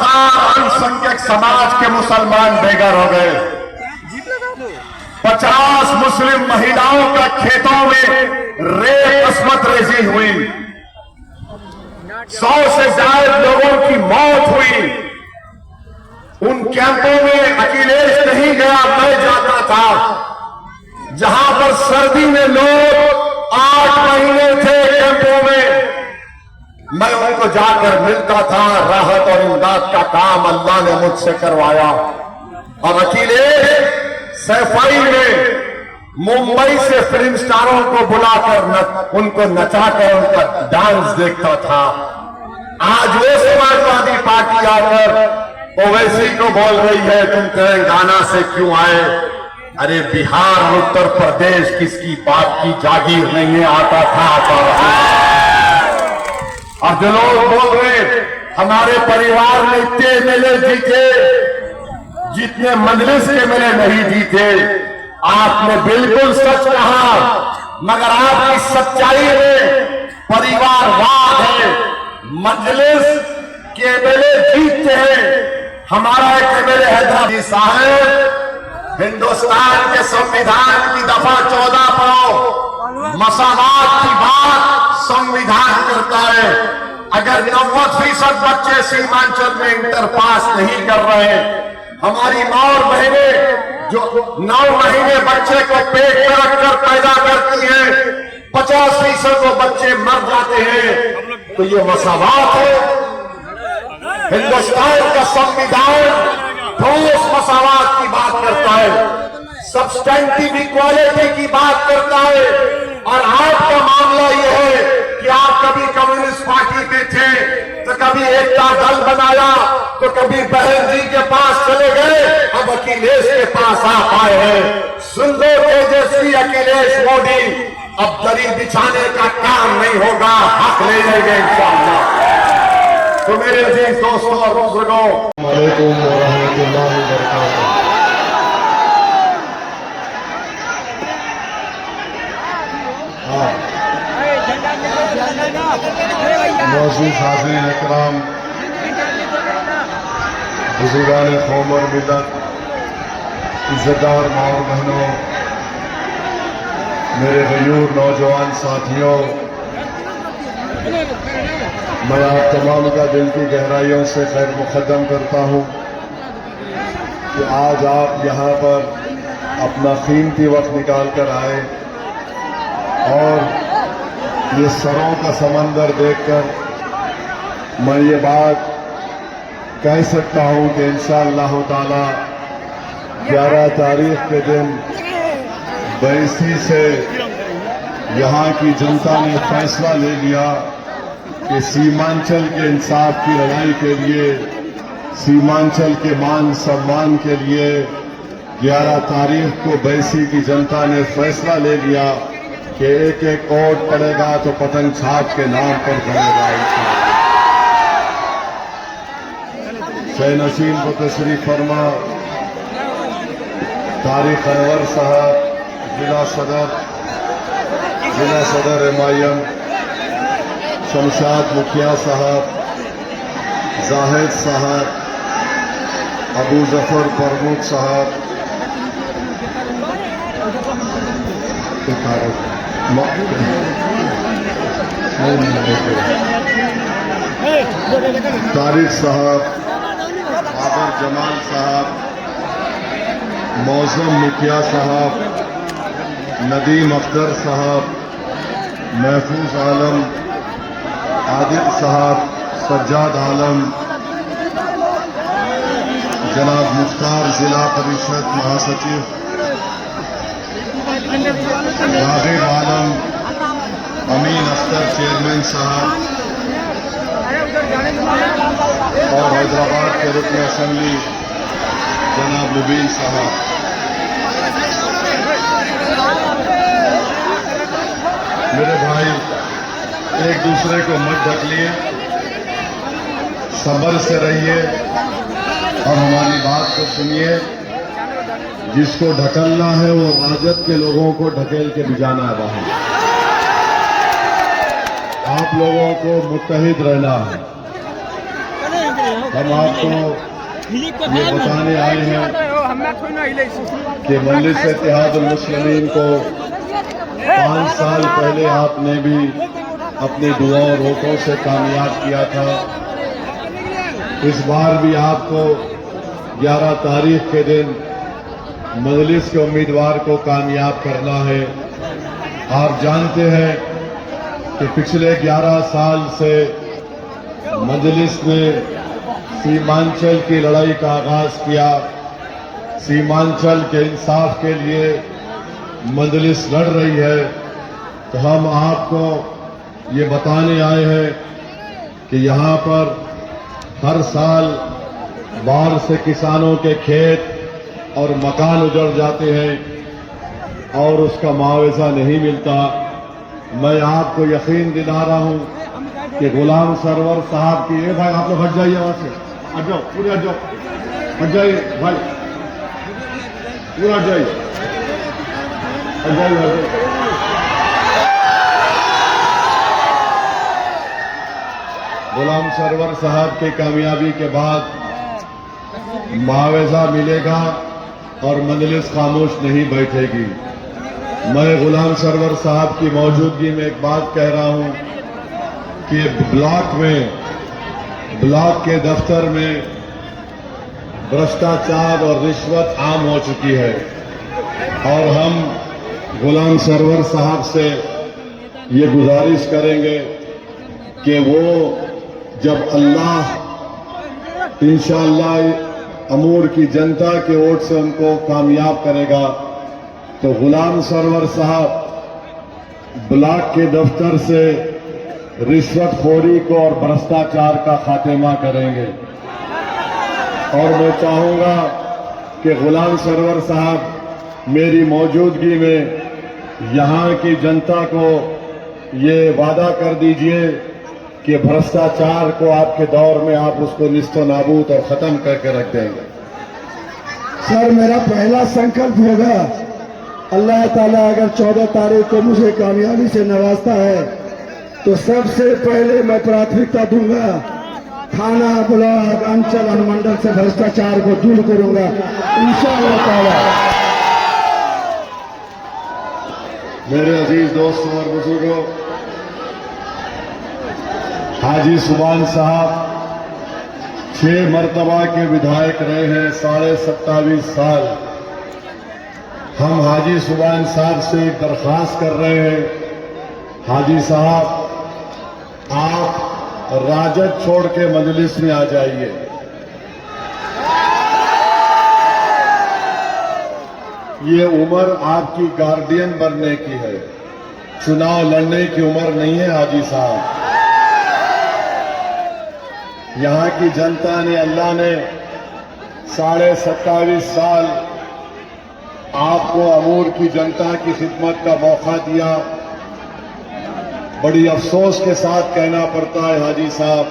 10,000 अल्पसंख्यक समाज के मुसलमान बेघर हो गए। 50 मुस्लिम महिलाओं का खेतों में रेप अस्मत रेजी हुई। 100 से ज्यादा लोगों की मौत हुई। उन कैंपों में अखिलेश नहीं गया, मैं जाता था। जहां पर सर्दी में लोग 8 महीने थे कैंपों में, मैं उनको जाकर मिलता था। राहत और इमदाद का काम अल्लाह ने मुझसे करवाया। और अखिलेश सफाई में मुंबई से फिल्म स्टारों को बुलाकर उनको नचाकर उनका डांस देखता था। आज वो समाजवादी पार्टी आकर ओवैसी को बोल रही है तुम तेलंगाना से क्यों आए। अरे बिहार उत्तर प्रदेश किसकी बाप की जागीर नहीं है, आता था आता रहा। और जो लोग बोल रहे हमारे परिवार ने इतने एमएलए जीते जितने मजलिस के एमएलए नहीं जीते, आपने बिल्कुल सच कहा। मगर आपकी सच्चाई में परिवारवाद है। मजलिस के एमएलए जीतते हैं। हमारा एक एमएलए हैदराबाद साहब हिंदुस्तान के संविधान की दफा 14 पर मसावात की बात संविधान करता है। अगर 90% बच्चे सीमांचल में इंटर पास नहीं कर रहे, हमारी मां और बहनें जो 9 महीने बच्चे को पेट में रखकर पैदा करती हैं, 50% वो बच्चे मर जाते हैं, तो ये मसावात है। हिंदुस्तान का संविधान ठोस मसावात की बात करता है, सब्सटेंटिव इक्वालिटी की बात करता है। और आपका मामला यह है कि आप कभी कम्युनिस्ट पार्टी में थे, तो कभी एकता दल बनाया, तो कभी बहन जी के पास चले गए, अब अखिलेश के पास आप आए हैं। सुन लो तेजस्वी अखिलेश मोदी, अब दरी बिछाने का काम नहीं होगा, हक ले लेंगे इंशाअल्लाह। तो मेरे अजीज दोस्तों और बुजुर्गों, वालेकुम रहमतुल्लाहि व बरकातहू। मौजूद हाज़िरीन इकराम, बुजुर्गान कौम और मिल्लत, इज्जतदार माँ और बहनों, मेरे गयूर नौजवान साथियों, मैं आप तमाम का दिल की गहराइयों से खैर मुक़द्दम करता हूँ कि आज आप यहाँ पर अपना कीमती वक्त निकाल कर आए और ये सरों का समंदर देखकर मैं ये बात कह सकता हूँ कि इंशाअल्लाह ताला 11 तारीख के दिन बैसी से यहाँ की जनता ने फैसला ले लिया कि सीमांचल के इंसाफ की लड़ाई के लिए, सीमांचल के मान सम्मान के लिए 11 तारीख को बैसी की जनता ने फैसला ले लिया कि एक एक वोट पड़ेगा तो पतंग छाप के नाम पर पड़ेगा। शह नसीम को तशरीफ फरमा तारिक अनवर साहब, जिला सदर एमआईएम, शमशाद मुखिया साहब, जाहिद साहब, अबू जफर प्रमुख साहब, तारिक साहब, आबर जमाल साहब, मौसम मुखिया साहब, नदीम अख्तर साहब, महफूज आलम, आदिल साहब, सज्जाद आलम, जनाब मुख्तार जिला परिषद महासचिव, रागिब आलम, अमीन अख्तर चेयरमैन साहब और हैदराबाद के रुकन असेंबली जनाब मुबीन साहब। मेरे भाई, एक दूसरे को मत ढकलिए, सब्र से रहिए और हमारी बात को सुनिए। जिसको ढकलना है वो राजद के लोगों को ढकेल के भिजाना है बाहर। आप लोगों को मुत्तहिद रहना है। हम आपको ये बताने आए हैं कि मजलिस इत्तेहादुल मुस्लिमीन को 5 साल पहले आपने भी अपनी दुआ और वोटों से कामयाब किया था। इस बार भी आपको 11 तारीख के दिन मजलिस के उम्मीदवार को कामयाब करना है। आप जानते हैं कि पिछले 11 साल से मजलिस ने सीमांचल की लड़ाई का आगाज किया। सीमांचल के इंसाफ के लिए मजलिस लड़ रही है। तो हम आपको ये बताने आए हैं कि यहाँ पर हर साल बाढ़ से किसानों के खेत और मकान उजड़ जाते हैं और उसका मुआवजा नहीं मिलता। मैं आपको यकीन दिला रहा हूँ कि गुलाम सरवर साहब की, ये भाई आप लोग हट जाइए वहां से, हट जाओ, पूरे हट जाओ, हट जाइए भाई, पूरा हट जाइए, हट जाइए, हट जाइए। गुलाम सरवर साहब की कामयाबी के बाद मुआवजा मिलेगा और मजलिस खामोश नहीं बैठेगी। मैं गुलाम सरवर साहब की मौजूदगी में एक बात कह रहा हूं कि ब्लॉक के दफ्तर में भ्रष्टाचार और रिश्वत आम हो चुकी है और हम गुलाम सरवर साहब से ये गुजारिश करेंगे कि वो जब अल्लाह इंशाअल्लाह अमूर की जनता के वोट से उनको कामयाब करेगा तो गुलाम सरवर साहब ब्लॉक के दफ्तर से रिश्वतखोरी को और भ्रष्टाचार का खात्मा करेंगे। और मैं चाहूंगा कि गुलाम सरवर साहब मेरी मौजूदगी में यहाँ की जनता को ये वादा कर दीजिए कि भ्रष्टाचार को आपके दौर में आप उसको निस्तो नाबूद और खत्म करके रख देंगे। सर, मेरा पहला संकल्प होगा, अल्लाह ताला अगर 14 तारीख को मुझे कामयाबी से नवाजता है तो सबसे पहले मैं प्राथमिकता दूंगा थाना, ब्लॉक, अंचल, अनुमंडल से भ्रष्टाचार को दूर करूंगा इंशाअल्लाह ताला। मेरे अजीज दोस्तों और बुजुर्गों, हाजी सुभान साहब 6 मरतबा के विधायक रहे हैं, 27.5 साल। हम हाजी सुभान साहब से एक दरख्वास्त कर रहे हैं, हाजी साहब आप राजद छोड़ के मजलिस में आ जाइए। ये उम्र आपकी गार्डियन बनने की है, चुनाव लड़ने की उम्र नहीं है हाजी साहब। यहाँ की जनता ने, अल्लाह ने 27.5 साल आपको अमूर की जनता की खिदमत का मौका दिया। बड़ी अफसोस के साथ कहना पड़ता है हाजी साहब,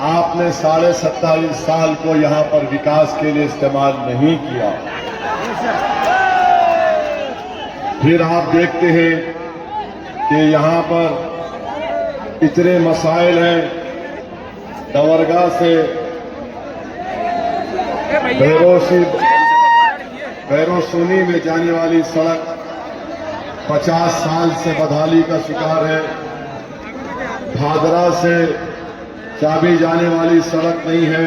आपने 27.5 साल को यहाँ पर विकास के लिए इस्तेमाल नहीं किया। फिर आप देखते हैं कि यहाँ पर इतने मसाइल हैं। डवरगा से बैरोसूनी में जाने वाली सड़क 50 साल से बदहाली का शिकार है। भादरा से चाबी जाने वाली सड़क नहीं है।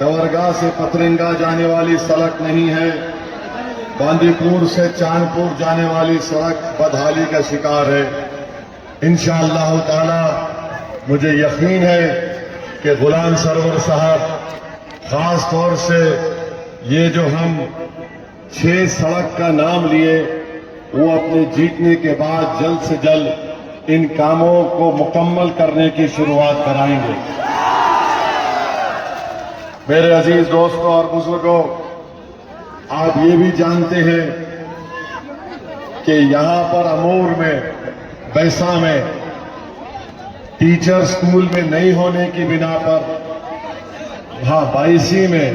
डवरगा से पतरंगा जाने वाली सड़क नहीं है। बांदीपुर से चांदपुर जाने वाली सड़क बदहाली का शिकार है। इंशाअल्लाह ताला मुझे यकीन है कि गुलाम सरवर साहब खास तौर से ये जो हम 6 सड़क का नाम लिए वो अपने जीतने के बाद जल्द से जल्द इन कामों को मुकम्मल करने की शुरुआत कराएंगे। मेरे अजीज दोस्तों और बुजुर्गों, आप ये भी जानते हैं कि यहाँ पर अमूर में, बैसा में टीचर स्कूल में नहीं होने की बिना पर, हाँ 22 में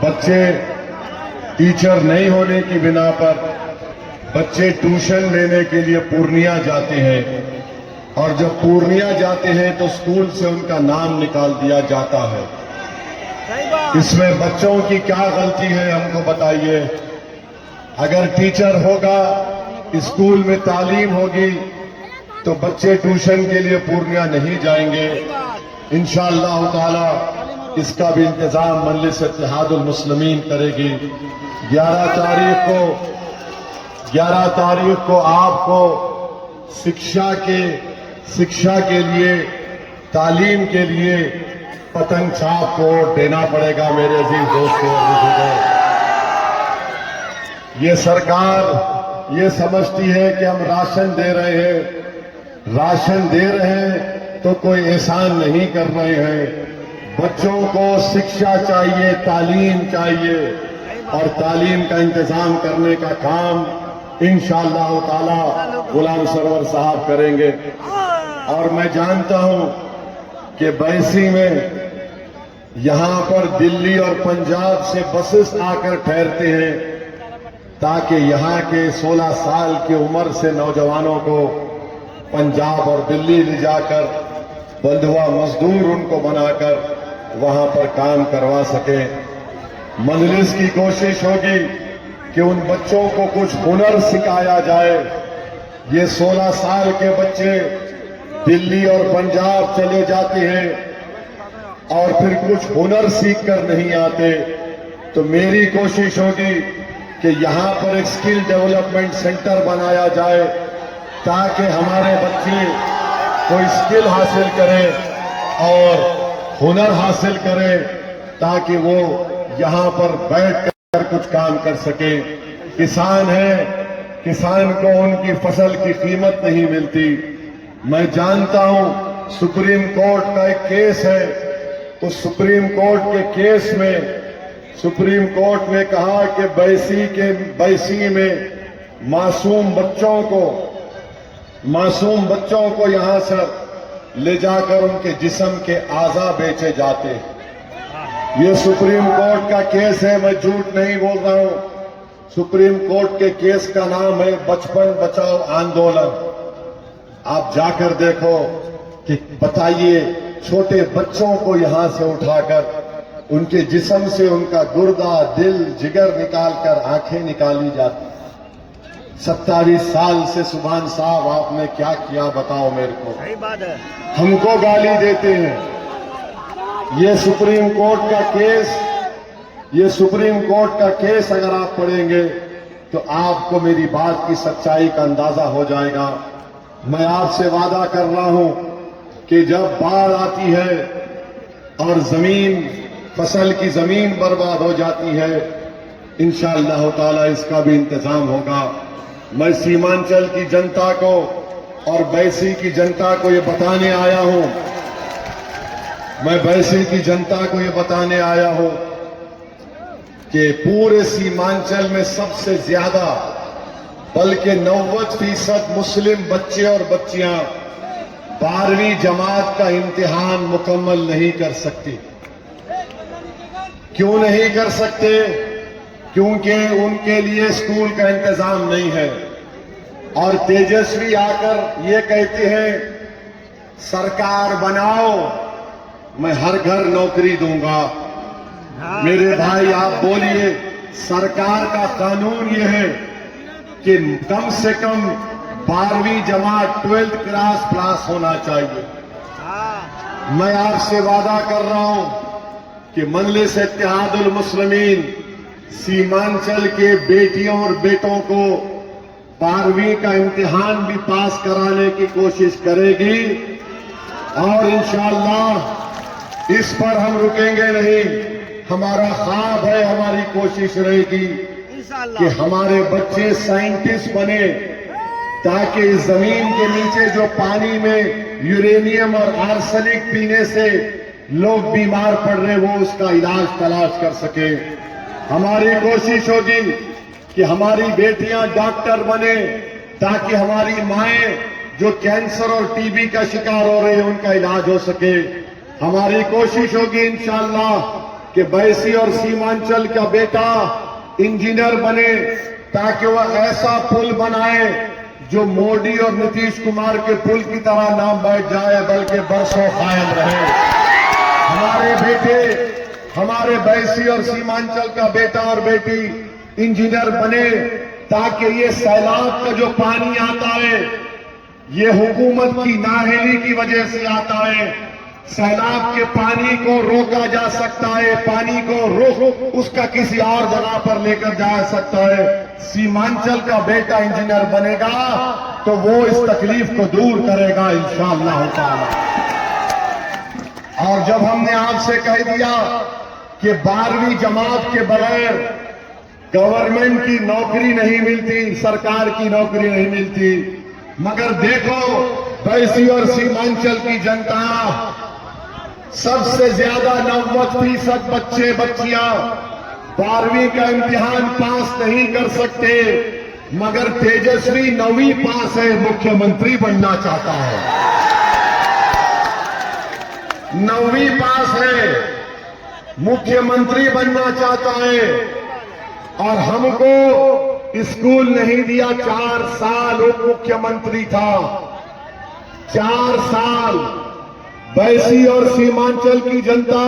बच्चे टीचर नहीं होने की बिना पर बच्चे ट्यूशन लेने के लिए पूर्णिया जाते हैं। और जब पूर्णिया जाते हैं तो स्कूल से उनका नाम निकाल दिया जाता है। इसमें बच्चों की क्या गलती है हमको बताइए। अगर टीचर होगा, स्कूल में तालीम होगी, तो बच्चे ट्यूशन के लिए पूर्णिया नहीं जाएंगे। इंशाअल्लाह ताला इसका भी इंतजाम मजलिस इत्तेहादुल मुस्लिमीन करेगी। 11 तारीख को आपको शिक्षा के लिए, तालीम के लिए पतंग छाप को देना पड़ेगा। मेरे अजीज दोस्तों और बुजुर्गों, ये सरकार ये समझती है कि हम राशन दे रहे हैं तो कोई एहसान नहीं कर रहे हैं। बच्चों को शिक्षा चाहिए, तालीम चाहिए, और तालीम का इंतजाम करने का काम इंशाअल्लाह ताला गुलाम सरवर साहब करेंगे। और मैं जानता हूं कि बैसी में यहां पर दिल्ली और पंजाब से बसेस आकर ठहरते हैं ताकि यहां के 16 साल की उम्र से नौजवानों को पंजाब और दिल्ली ले जाकर बंधुआ मजदूर उनको बनाकर वहां पर काम करवा सके। मजलिस की कोशिश होगी कि उन बच्चों को कुछ हुनर सिखाया जाए। ये 16 साल के बच्चे दिल्ली और पंजाब चले जाते हैं और फिर कुछ हुनर सीख कर नहीं आते, तो मेरी कोशिश होगी कि यहां पर एक स्किल डेवलपमेंट सेंटर बनाया जाए ताकि हमारे बच्चे कोई स्किल हासिल करें और हुनर हासिल करें, ताकि वो यहां पर बैठकर कुछ काम कर सके। किसान है, किसान को उनकी फसल की कीमत नहीं मिलती। मैं जानता हूं सुप्रीम कोर्ट का एक केस है, उस सुप्रीम कोर्ट के केस में सुप्रीम कोर्ट ने कहा कि बैसी में मासूम बच्चों को यहां से ले जाकर उनके जिस्म के आज़ा बेचे जाते हैं। ये सुप्रीम कोर्ट का केस है, मैं झूठ नहीं बोल रहा हूं। सुप्रीम कोर्ट के केस का नाम है बचपन बचाओ आंदोलन। आप जाकर देखो कि बताइए, छोटे बच्चों को यहां से उठाकर उनके जिस्म से उनका गुर्दा, दिल, जिगर निकालकर आंखें निकाली जाती। 27 साल से सुभान साहब आपने क्या किया बताओ मेरे को। सही बात है। हमको गाली देते हैं। ये सुप्रीम कोर्ट का केस अगर आप पढ़ेंगे तो आपको मेरी बात की सच्चाई का अंदाजा हो जाएगा। मैं आपसे वादा कर रहा हूं कि जब बाढ़ आती है और फसल की जमीन बर्बाद हो जाती है, इंशाअल्लाह ताला इसका भी इंतजाम होगा। मैं सीमांचल की जनता को और बैसी की जनता को ये बताने आया हूं, कि पूरे सीमांचल में सबसे ज्यादा बल्कि 90% मुस्लिम बच्चे और बच्चियां 12वीं जमात का इम्तिहान मुकम्मल नहीं कर सकती। क्यों नहीं कर सकते? क्योंकि उनके लिए स्कूल का इंतजाम नहीं है। और तेजस्वी आकर ये कहते हैं सरकार बनाओ, मैं हर घर नौकरी दूंगा। मेरे भाई आप बोलिए, सरकार का कानून ये है कि कम से कम 12वीं जमात 12th क्लास पास होना चाहिए। मैं आपसे वादा कर रहा हूं कि मजलिस इत्तेहादुल मुस्लिमीन सीमांचल के बेटियों और बेटों को 12वीं का इम्तिहान भी पास कराने की कोशिश करेगी। और इंशाअल्लाह इस पर हम रुकेंगे नहीं। हमारा ख्वाब है, हमारी कोशिश रहेगी कि हमारे बच्चे साइंटिस्ट बने, ताकि इस जमीन के नीचे जो पानी में यूरेनियम और आर्सेनिक पीने से लोग बीमार पड़ रहे, वो उसका इलाज तलाश कर सके। हमारी कोशिश होगी कि हमारी बेटियां डॉक्टर बने, ताकि हमारी माएं जो कैंसर और टीबी का शिकार हो रहे हैं उनका इलाज हो सके। हमारी कोशिश होगी इंशाअल्लाह कि बैसी और सीमांचल का बेटा इंजीनियर बने, ताकि वह ऐसा पुल बनाए जो मोदी और नीतीश कुमार के पुल की तरह ना बैठ जाए बल्कि बरसों कायम रहे। हमारे बेटे, हमारे बैसी और सीमांचल का बेटा और बेटी इंजीनियर बने, ताकि ये सैलाब का जो पानी आता है ये हुकूमत की नाअहली की वजह से आता है। सैलाब के पानी को रोका जा सकता है, पानी को रोक उसका किसी और जगह पर लेकर जा सकता है। सीमांचल का बेटा इंजीनियर बनेगा तो वो इस तकलीफ को दूर करेगा इंशाअल्लाह ताला। और जब हमने आपसे कह दिया कि 12वीं जमात के बगैर गवर्नमेंट की नौकरी नहीं मिलती, सरकार की नौकरी नहीं मिलती, मगर देखो बैसी और सीमांचल की जनता सबसे ज्यादा 90% बच्चे बच्चियां 12वीं का इम्तिहान पास नहीं कर सकते, मगर तेजस्वी 9वीं पास है, मुख्यमंत्री बनना चाहता है। 9वीं पास है, मुख्यमंत्री बनना चाहता है। और हमको स्कूल नहीं दिया, 4 साल उप मुख्यमंत्री था, 4 साल। बैसी और सीमांचल की जनता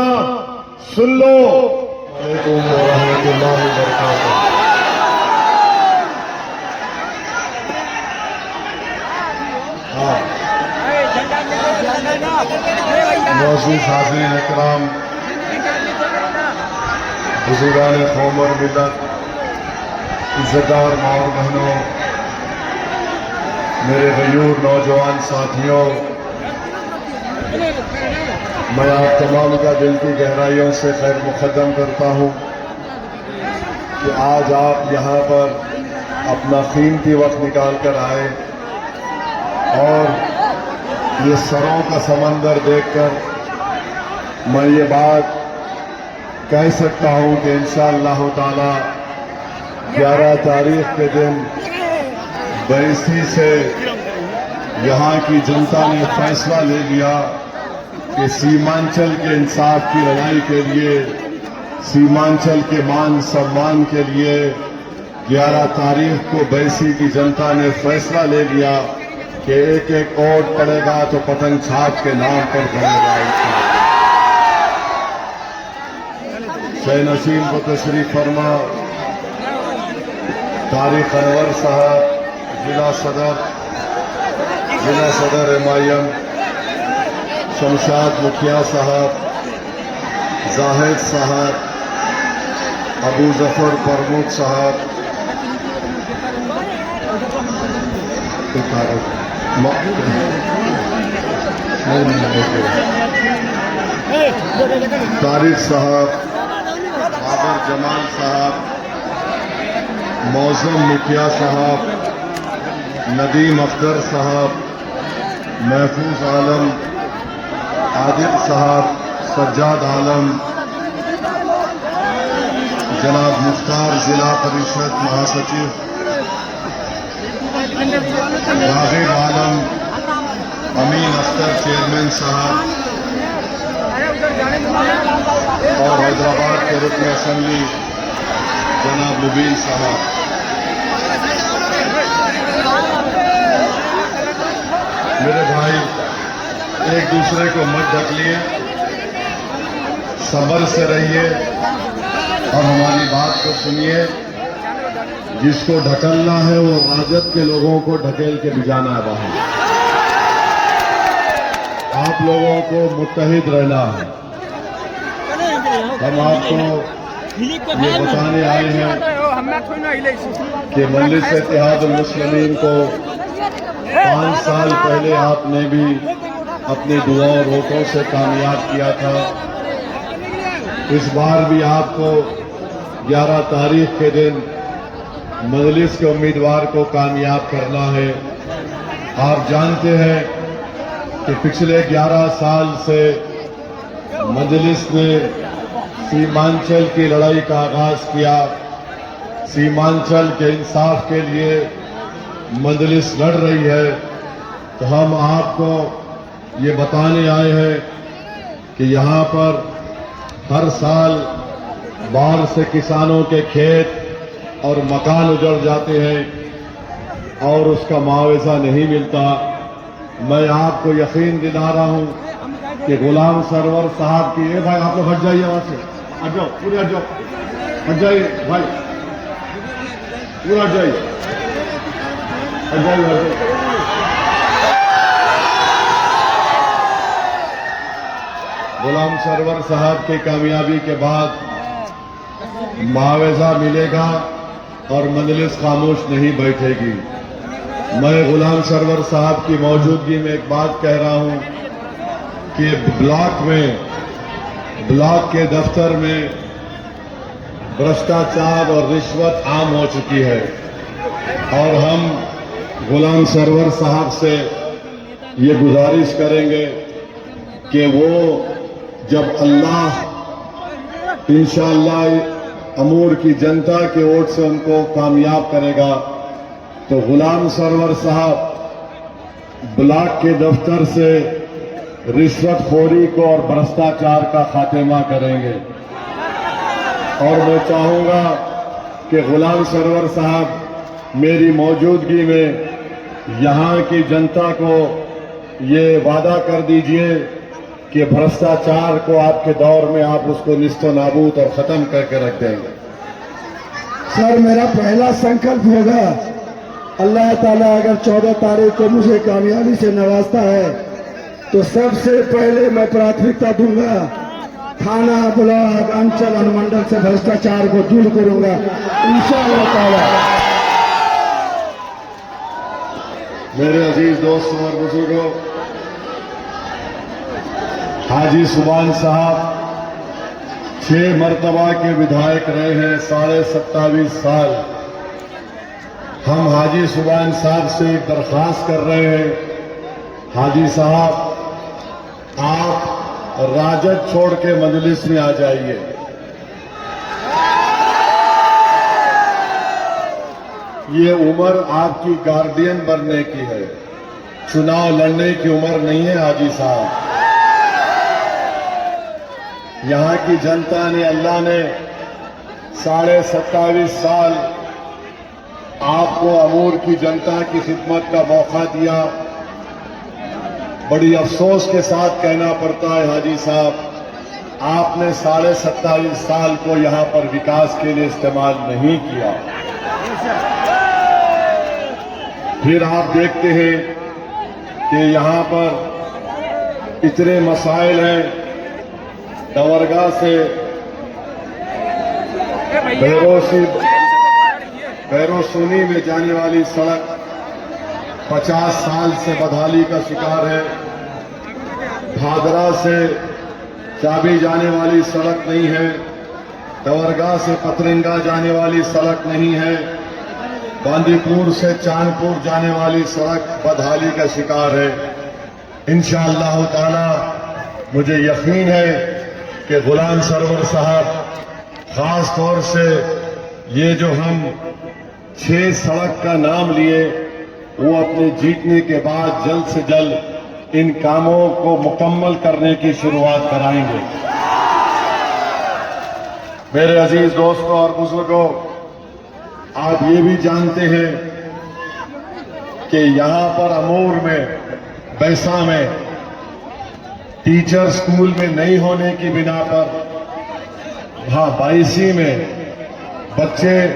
सुन लो। वालेकुम रहमतुल्लाहि व बरकातुहू। मौजूद हाज़रीन इकराम, बुजुर्गान कौम और मिल्लत, इज्जतदार माँ और बहनों, मेरे गयूर नौजवान साथियों, मैं आप तमाम का दिल की गहराइयों से खैर मुक़द्दम करता हूँ कि आज आप यहाँ पर अपना कीमती वक्त निकाल कर आए और ये सरों का समंदर देखकर मैं ये बात कह सकता हूँ कि इंशाअल्लाह ताला 11 तारीख के दिन बैसी से यहाँ की जनता ने फैसला ले लिया कि सीमांचल के इंसाफ की लड़ाई के लिए, सीमांचल के मान सम्मान के लिए 11 तारीख को बैसी की जनता ने फैसला ले लिया कि एक एक वोट पड़ेगा तो पतंग छाप के नाम पर पड़ेगा। शह नसीम को तशरीफ फरमा तारिक अनवर साहब, जिला सदर एमआईएम, शमशाद मुखिया साहब, जाहिद साहब, अबू जफर प्रमुख साहब, तारिक साहब, बाबर जमाल साहब, मौजम मुखिया साहब, नदीम अख्तर साहब, महफूज आलम, आदिल साहब, सज्जाद आलम, जनाब मुख्तार जिला परिषद महासचिव, रागिब आलम, अमीन अख्तर चेयरमैन साहब और हैदराबाद के रुकन असेंबली जनाब मुबीन साहब। मेरे भाई, एक दूसरे को मत ढकलिए, सब्र से रहिए और हमारी बात को सुनिए। जिसको ढकलना है वो राजद के लोगों को ढकेल के भिजाना है बाहर। आप लोगों को मुत्तहिद रहना है। हम आपको ये बताने आए हैं कि मजलिस इत्तेहादुल मुस्लिमीन को 5 साल पहले आपने भी अपनी दुआ और वोटों से कामयाब किया था। इस बार भी आपको 11 तारीख के दिन मजलिस के उम्मीदवार को कामयाब करना है। आप जानते हैं कि पिछले 11 साल से मजलिस ने सीमांचल की लड़ाई का आगाज किया। सीमांचल के इंसाफ के लिए मजलिस लड़ रही है। तो हम आपको ये बताने आए हैं कि यहाँ पर हर साल बाढ़ से किसानों के खेत और मकान उजड़ जाते हैं। और उसका मुआवजा नहीं मिलता। मैं आपको यकीन दिला रहा हूं कि गुलाम सरवर साहब की, ए भाई आप लोग हट जाइए वहां से, हट जाओ, पूरे हट जाओ, हट जाइए भाई, पूरा हट जाइए, हट जाइए, हट जाइए। गुलाम सरवर साहब की कामयाबी के बाद मुआवजा मिलेगा और मजलिस खामोश नहीं बैठेगी। मैं गुलाम सरवर साहब की मौजूदगी में एक बात कह रहा हूं कि ब्लॉक के दफ्तर में भ्रष्टाचार और रिश्वत आम हो चुकी है और हम गुलाम सरवर साहब से ये गुजारिश करेंगे कि वो जब अल्लाह इंशाअल्लाह अमूर की जनता के वोट से उनको कामयाब करेगा तो गुलाम सरवर साहब ब्लॉक के दफ्तर से रिश्वतखोरी को और भ्रष्टाचार का खात्मा करेंगे। और मैं चाहूंगा कि गुलाम सरवर साहब मेरी मौजूदगी में यहां की जनता को ये वादा कर दीजिए कि भ्रष्टाचार को आपके दौर में आप उसको निस्तो नाबूद और खत्म करके रख देंगे। सर मेरा पहला संकल्प होगा, अल्लाह ताला अगर 14 तारीख को मुझे कामयाबी से नवाजता है तो सबसे पहले मैं प्राथमिकता दूंगा थाना, ब्लॉक, अंचल, अनुमंडल से भ्रष्टाचार को दूर करूंगा इंशाअल्लाह ताला। मेरे अजीज दोस्तों और बुजुर्गों, हाजी सुबान साहब 6 मरतबा के विधायक रहे हैं, 27.5 साल। हम हाजी सुबान साहब से एक दरख्वास्त कर रहे हैं, हाजी साहब आप राजद छोड़ के मजलिस में आ जाइए। ये उम्र आपकी गार्डियन बनने की है, चुनाव लड़ने की उम्र नहीं है हाजी साहब। यहां की जनता ने, अल्लाह ने 27.5 साल आपको अमूर की जनता की खिदमत का मौका दिया। बड़ी अफसोस के साथ कहना पड़ता है हाजी साहब, आपने 27.5 साल को यहां पर विकास के लिए इस्तेमाल नहीं किया। फिर आप देखते हैं कि यहां पर इतने मसाइल हैं, दवरगाह से बैरोसूनी में जाने वाली सड़क 50 साल से बदहाली का शिकार है। भादरा से चाबी जाने वाली सड़क नहीं है, दवरगाह से पतरंगा जाने वाली सड़क नहीं है, बांदीपुर से चांदपुर जाने वाली सड़क बदहाली का शिकार है। इंशाअल्लाह ताला मुझे यकीन है कि गुलाम सरवर साहब खास तौर से ये जो हम 6 सड़क का नाम लिए वो अपने जीतने के बाद जल्द से जल्द इन कामों को मुकम्मल करने की शुरुआत कराएंगे। मेरे अजीज दोस्तों और बुजुर्गों, आप ये भी जानते हैं कि यहां पर अमूर में, बैसा में टीचर स्कूल में नहीं होने की बिना पर, हाँ 22 में बच्चे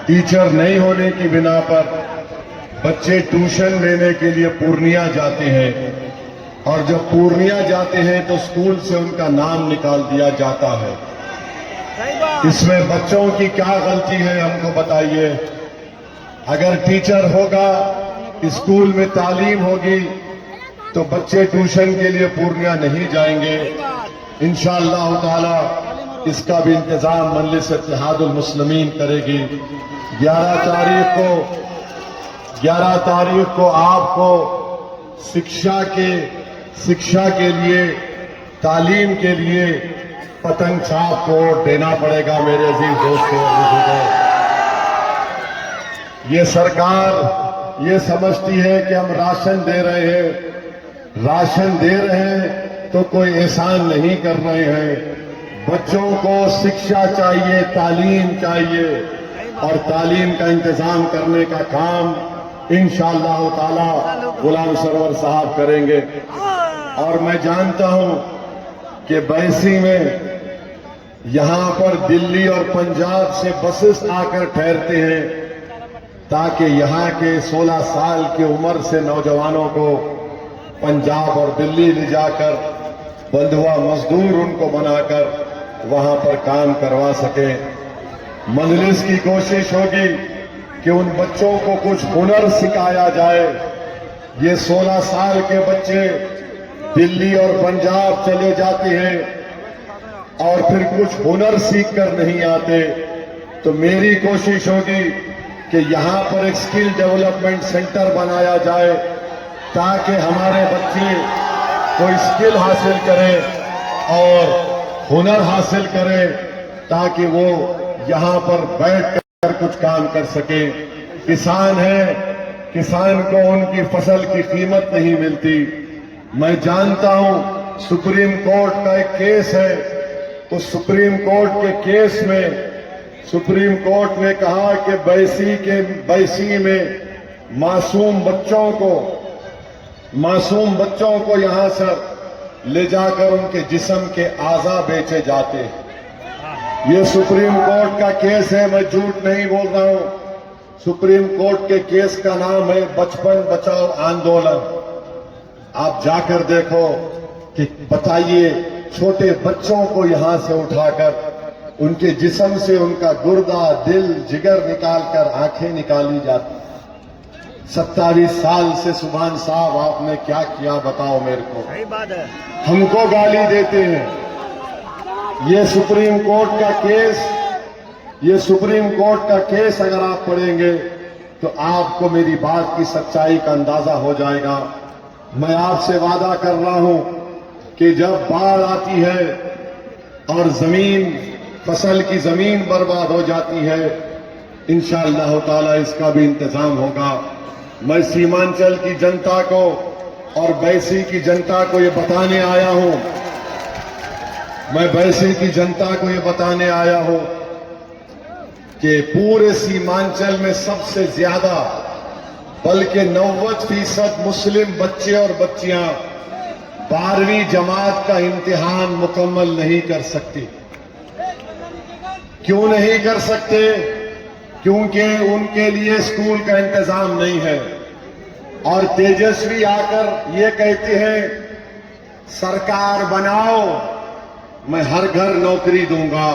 टीचर नहीं होने की बिना पर बच्चे ट्यूशन लेने के लिए पूर्णिया जाते हैं और जब पूर्णिया जाते हैं तो स्कूल से उनका नाम निकाल दिया जाता है। इसमें बच्चों की क्या गलती है हमको बताइए। अगर टीचर होगा, स्कूल में तालीम होगी तो बच्चे ट्यूशन के लिए पूर्णिया नहीं जाएंगे। इंशाअल्लाह ताला इसका भी इंतजाम मजलिस इत्तेहादुल मुस्लिमीन करेगी। 11 तारीख को आपको शिक्षा के लिए, तालीम के लिए पतंग छाप को देना पड़ेगा। मेरे अजीज दोस्तों और बुजुर्गों, ये सरकार ये समझती है कि हम राशन दे रहे हैं तो कोई एहसान नहीं कर रहे हैं। बच्चों को शिक्षा चाहिए, तालीम चाहिए और तालीम का इंतजाम करने का काम इंशाअल्लाह ताला गुलाम सरवर साहब करेंगे। और मैं जानता हूं कि बैसी में यहां पर दिल्ली और पंजाब से बसेस आकर ठहरते हैं ताकि यहां के 16 साल की उम्र से नौजवानों को पंजाब और दिल्ली ले जाकर बंधुआ मजदूर उनको बनाकर वहां पर काम करवा सके। मजलिस की कोशिश होगी कि उन बच्चों को कुछ हुनर सिखाया जाए। ये 16 साल के बच्चे दिल्ली और पंजाब चले जाते हैं और फिर कुछ हुनर सीख कर नहीं आते, तो मेरी कोशिश होगी कि यहां पर एक स्किल डेवलपमेंट सेंटर बनाया जाए ताकि हमारे बच्चे कोई स्किल हासिल करें और हुनर हासिल करें ताकि वो यहां पर बैठकर कुछ काम कर सके। किसान है, किसान को उनकी फसल की कीमत नहीं मिलती। मैं जानता हूं सुप्रीम कोर्ट का एक केस है, उस सुप्रीम कोर्ट के केस में सुप्रीम कोर्ट ने कहा कि बैसी में मासूम बच्चों को यहां से ले जाकर उनके जिस्म के आज़ा बेचे जाते हैं। ये सुप्रीम कोर्ट का केस है, मैं झूठ नहीं बोल रहा हूं। सुप्रीम कोर्ट के केस का नाम है बचपन बचाओ आंदोलन। आप जाकर देखो कि बताइए छोटे बच्चों को यहां से उठाकर उनके जिस्म से उनका गुर्दा, दिल, जिगर निकालकर आंखें निकाली जाती। 27 साल से सुभान साहब आपने क्या किया बताओ मेरे को। सही बात है। हमको गाली देते हैं। ये सुप्रीम कोर्ट का केस अगर आप पढ़ेंगे तो आपको मेरी बात की सच्चाई का अंदाजा हो जाएगा। मैं आपसे वादा कर रहा हूं कि जब बाढ़ आती है और फसल की जमीन बर्बाद हो जाती है, इंशाअल्लाह ताला इसका भी इंतजाम होगा। मैं सीमांचल की जनता को और बैसी की जनता को ये बताने आया हूं कि पूरे सीमांचल में सबसे ज्यादा बल्कि 90% मुस्लिम बच्चे और बच्चियां 12वीं जमात का इम्तिहान मुकम्मल नहीं कर सकती। क्यों नहीं कर सकते? क्योंकि उनके लिए स्कूल का इंतजाम नहीं है। और तेजस्वी आकर ये कहते हैं सरकार बनाओ, मैं हर घर नौकरी दूंगा।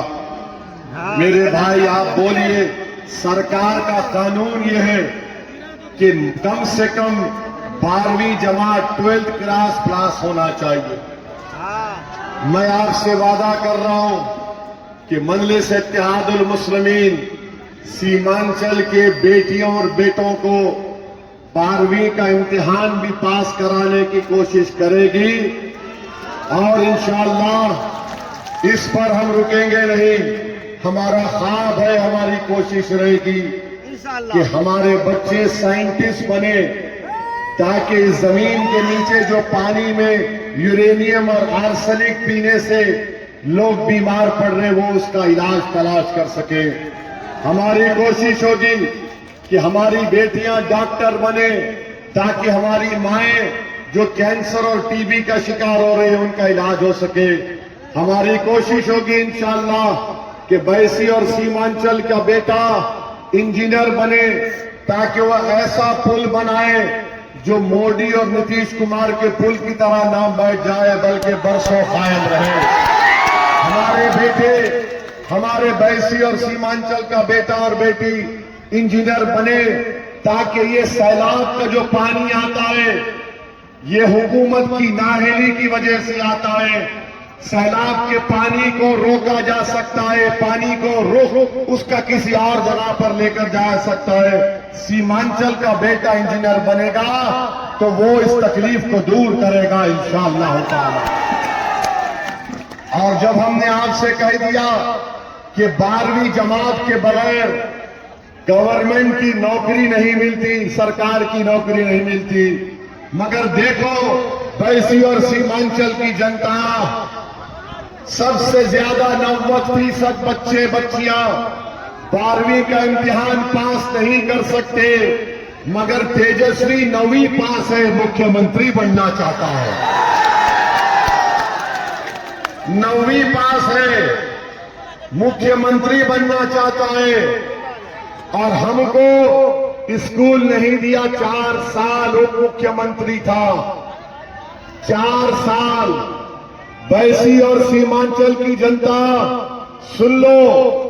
मेरे भाई आप बोलिए, सरकार का कानून ये है कि कम से कम 12वीं जमात 12th क्लास पास होना चाहिए। मैं आपसे वादा कर रहा हूं कि मजलिस इत्तेहादुल मुस्लिमीन सीमांचल के बेटियों और बेटों को 12वीं का इम्तिहान भी पास कराने की कोशिश करेगी। और इंशाअल्लाह इस पर हम रुकेंगे नहीं। हमारा ख्वाब है, हमारी कोशिश रहेगी कि हमारे बच्चे साइंटिस्ट बने ताकि इस जमीन के नीचे जो पानी में यूरेनियम और आर्सेनिक पीने से लोग बीमार पड़ रहे वो उसका इलाज तलाश कर सके। हमारी कोशिश होगी कि हमारी बेटियां डॉक्टर बने ताकि हमारी माएं जो कैंसर और टीबी का शिकार हो रहे हैं उनका इलाज हो सके। हमारी कोशिश होगी इंशाअल्लाह कि बैसी और सीमांचल का बेटा इंजीनियर बने ताकि वह ऐसा पुल बनाए जो मोदी और नीतीश कुमार के पुल की तरह ना बैठ जाए बल्कि बरसों कायम रहे। हमारे बैसी और सीमांचल का बेटा और बेटी इंजीनियर बने ताकि ये सैलाब का जो पानी आता है ये हुकूमत की नाअहली की वजह से आता है। सैलाब के पानी को रोका जा सकता है, पानी को रोक उसका किसी और जगह पर लेकर जा सकता है। सीमांचल का बेटा इंजीनियर बनेगा तो वो इस तकलीफ को दूर करेगा इंशाअल्लाह ताला। और जब हमने आपसे कह दिया कि 12वीं जमात के बगैर गवर्नमेंट की नौकरी नहीं मिलती, सरकार की नौकरी नहीं मिलती, मगर देखो बैसी और सीमांचल की जनता सबसे ज्यादा 90% बच्चे बच्चियां 12वीं का इम्तिहान पास नहीं कर सकते। मगर तेजस्वी 9वीं पास है, मुख्यमंत्री बनना चाहता है। 9वीं पास है, मुख्यमंत्री बनना चाहता है। और हमको स्कूल नहीं दिया, 4 साल उप मुख्यमंत्री था, 4 साल। वैसी और सीमांचल की जनता सुन लो,